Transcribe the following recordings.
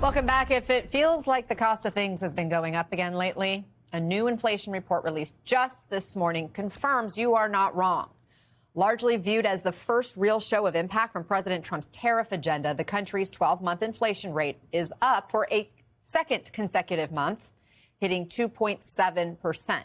Welcome back. If it feels like the cost of things has been going up again lately, a new inflation report released just this morning confirms you are not wrong. Largely viewed as the first real show of impact from President Trump's tariff agenda, the country's 12-month inflation rate is up for a second consecutive month, hitting 2.7%.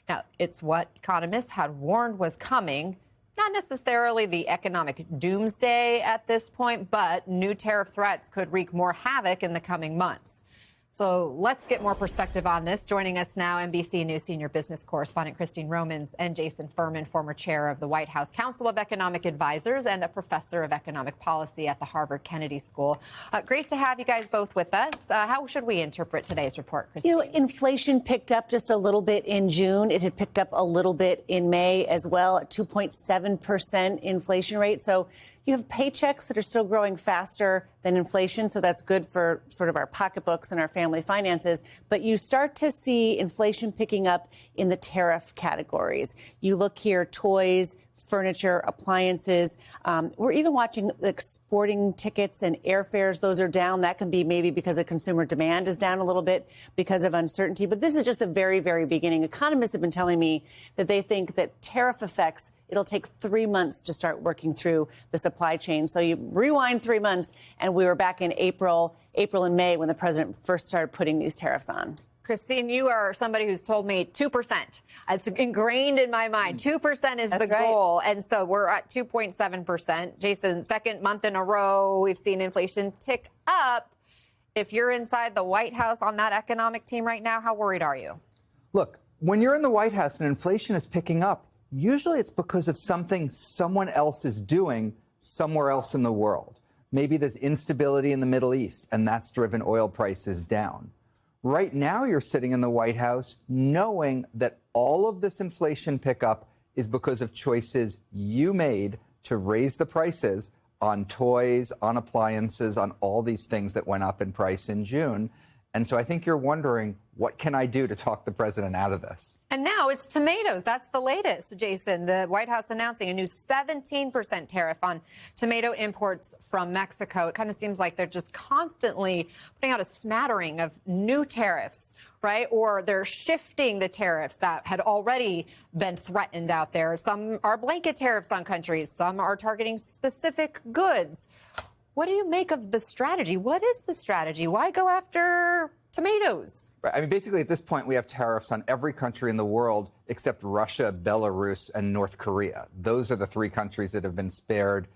Now, it's what economists had warned was coming. Not necessarily the economic doomsday at this point, but new tariff threats could wreak more havoc in the coming months. So let's get more perspective on this. Joining us now, NBC News senior business correspondent Christine Romans and Jason Furman, former chair of the White House Council of Economic Advisors and a professor of economic policy at the Harvard Kennedy School. Great to have you guys both with us. How should we interpret today's report, Christine? You know, inflation picked up just a little bit in June. It had picked up a little bit in May as well, at 2.7% inflation rate. So you have paychecks that are still growing faster than inflation, so that's good for sort of our pocketbooks and our family finances. But you start to see inflation picking up in the tariff categories. You look here, toys, furniture, appliances. We're even watching like sporting tickets and airfares. Those are down. That can be maybe because of consumer demand is down a little bit because of uncertainty. But this is just the very, very beginning. Economists have been telling me that they think that tariff effects, it'll take 3 months to start working through the supply chain. So you rewind 3 months, and we were back in April and May when the president first started putting these tariffs on. Christine, you are somebody who's told me 2%. It's ingrained in my mind. 2% is the goal. And so we're at 2.7%. Jason, second month in a row, we've seen inflation tick up. If you're inside the White House on that economic team right now, how worried are you? Look, when you're in the White House and inflation is picking up, usually it's because of something someone else is doing somewhere else in the world. Maybe there's instability in the Middle East, and that's driven oil prices down. Right now, you're sitting in the White House knowing that all of this inflation pickup is because of choices you made to raise the prices on toys, on appliances, on all these things that went up in price in June. And so I think you're wondering, what can I do to talk the president out of this? And now it's tomatoes. That's the latest, Jason. The White House announcing a new 17% tariff on tomato imports from Mexico. It kind of seems like they're just constantly putting out a smattering of new tariffs, right? Or they're shifting the tariffs that had already been threatened out there. Some are blanket tariffs on countries. Some are targeting specific goods. What do you make of the strategy? What is the strategy? Why go after tomatoes? Right. I mean, basically, at this point, we have tariffs on every country in the world except Russia, Belarus, and North Korea. Those are the three countries that have been spared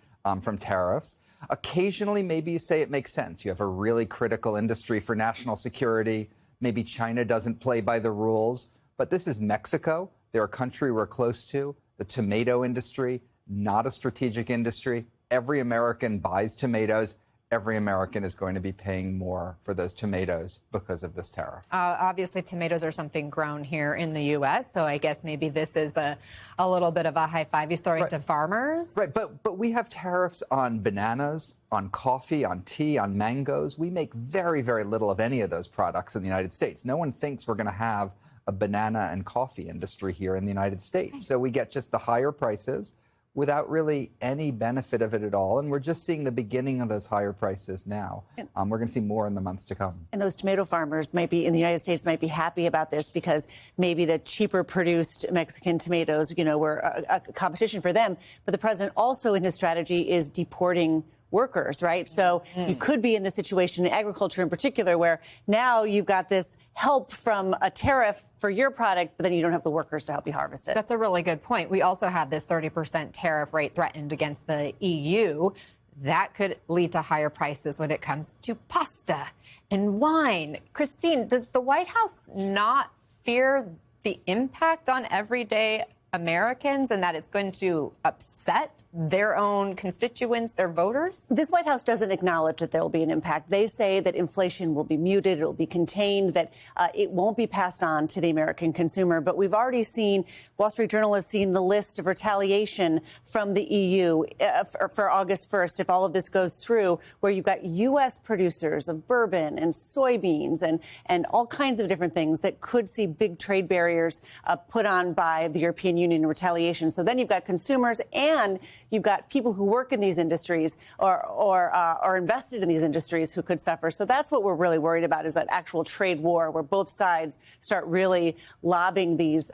from tariffs. Occasionally, maybe you say it makes sense. You have a really critical industry for national security. Maybe China doesn't play by the rules. But this is Mexico. They're a country we're close to. The tomato industry, not a strategic industry. Every American buys tomatoes. Every American is going to be paying more for those tomatoes because of this tariff. Obviously, tomatoes are something grown here in the U.S., so I guess maybe this is a little bit of a high five he's throwing to farmers. Right, but we have tariffs on bananas, on coffee, on tea, on mangoes. We make very, very little of any of those products in the United States. No one thinks we're going to have a banana and coffee industry here in the United States. So we get just the higher prices without really any benefit of it at all. And we're just seeing the beginning of those higher prices now. We're going to see more in the months to come. And those tomato farmers might be in the United States might be happy about this because maybe the cheaper produced Mexican tomatoes, you know, were a competition for them. But the president also in his strategy is deporting workers, right? So you could be in the situation in agriculture in particular where now you've got this help from a tariff for your product, but then you don't have the workers to help you harvest it. That's a really good point. We also have this 30% tariff rate threatened against the EU. That could lead to higher prices when it comes to pasta and wine. Christine, does the White House not fear the impact on everyday Americans and that it's going to upset their own constituents, their voters? This White House doesn't acknowledge that there will be an impact. They say that inflation will be muted, it will be contained, that it won't be passed on to the American consumer. But we've already seen, Wall Street Journal has seen the list of retaliation from the EU for August 1st, if all of this goes through, where you've got U.S. producers of bourbon and soybeans and all kinds of different things that could see big trade barriers put on by the European Union in retaliation. So then you've got consumers and You've got people who work in these industries or are invested in these industries who could suffer. So that's what we're really worried about, is that actual trade war where both sides start really lobbing these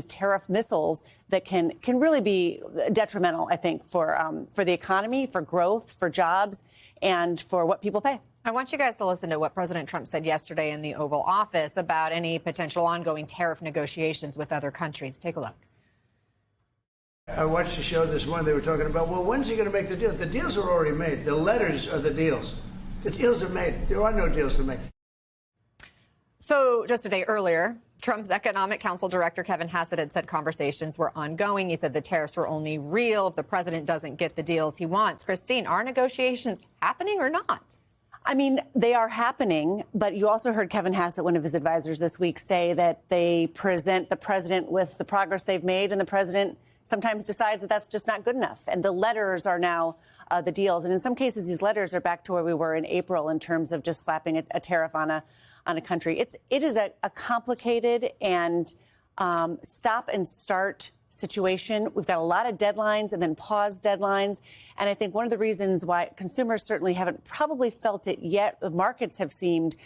tariff missiles that can really be detrimental, I think, for the economy, for growth, for jobs, and for what people pay. I want you guys to listen to what President Trump said yesterday in the Oval Office about any potential ongoing tariff negotiations with other countries. Take a look. I watched the show this morning. They were talking about, well, when's he going to make the deal? The deals are already made. The letters are the deals. The deals are made. There are no deals to make. So just a day earlier, Trump's Economic Council Director Kevin Hassett had said conversations were ongoing. He said the tariffs were only real if the president doesn't get the deals he wants. Christine, are negotiations happening or not? I mean, they are happening, but you also heard Kevin Hassett, one of his advisors this week, say that they present the president with the progress they've made, and the president sometimes decides that that's just not good enough. And the letters are now the deals. And in some cases, these letters are back to where we were in April in terms of just slapping a tariff on a country. It is a complicated and stop and start situation. We've got a lot of deadlines and then pause deadlines. And I think one of the reasons why consumers certainly haven't probably felt it yet, the markets have seemed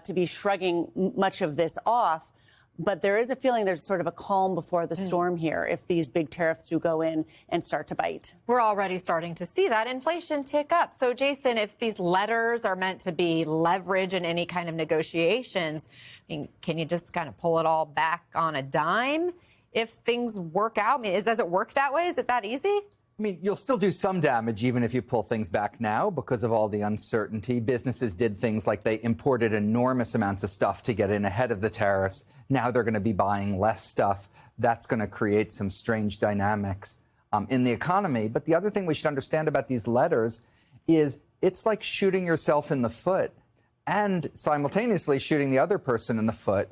to be shrugging much of this off. But there is a feeling there's sort of a calm before the storm here if these big tariffs do go in and start to bite. We're already starting to see that inflation tick up. So, Jason, if these letters are meant to be leverage in any kind of negotiations, I mean, can you just kind of pull it all back on a dime if things work out? I mean, does it work that way? Is it that easy? I mean, you'll still do some damage even if you pull things back now because of all the uncertainty. Businesses did things like they imported enormous amounts of stuff to get in ahead of the tariffs. Now they're going to be buying less stuff. That's going to create some strange dynamics in the economy. But the other thing we should understand about these letters is it's like shooting yourself in the foot and simultaneously shooting the other person in the foot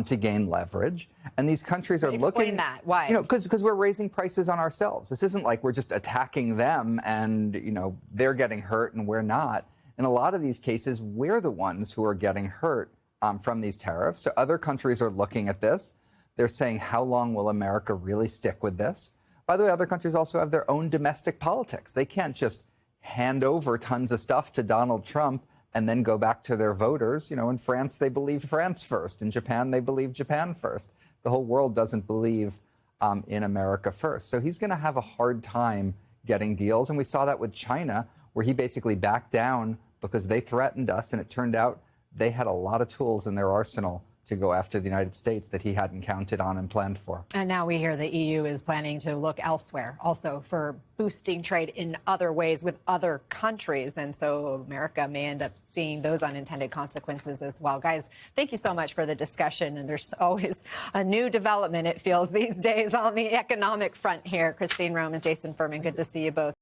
to gain leverage. And these countries are looking... Explain that. Why? You know, because we're raising prices on ourselves. This isn't like we're just attacking them and, you know, they're getting hurt and we're not. In a lot of these cases, we're the ones who are getting hurt from these tariffs. So other countries are looking at this. They're saying, how long will America really stick with this? By the way, other countries also have their own domestic politics. They can't just hand over tons of stuff to Donald Trump and then go back to their voters. You know, in France, they believe France first. In Japan, they believe Japan first. The whole world doesn't believe in America first. So he's going to have a hard time getting deals. And we saw that with China, where he basically backed down because they threatened us. And it turned out they had a lot of tools in their arsenal to go after the United States that he hadn't counted on and planned for. And now we hear the EU is planning to look elsewhere also for boosting trade in other ways with other countries. And so America may end up seeing those unintended consequences as well. Guys, thank you so much for the discussion. And there's always a new development, it feels, these days on the economic front here. Christine Rome and Jason Furman, good to see you both.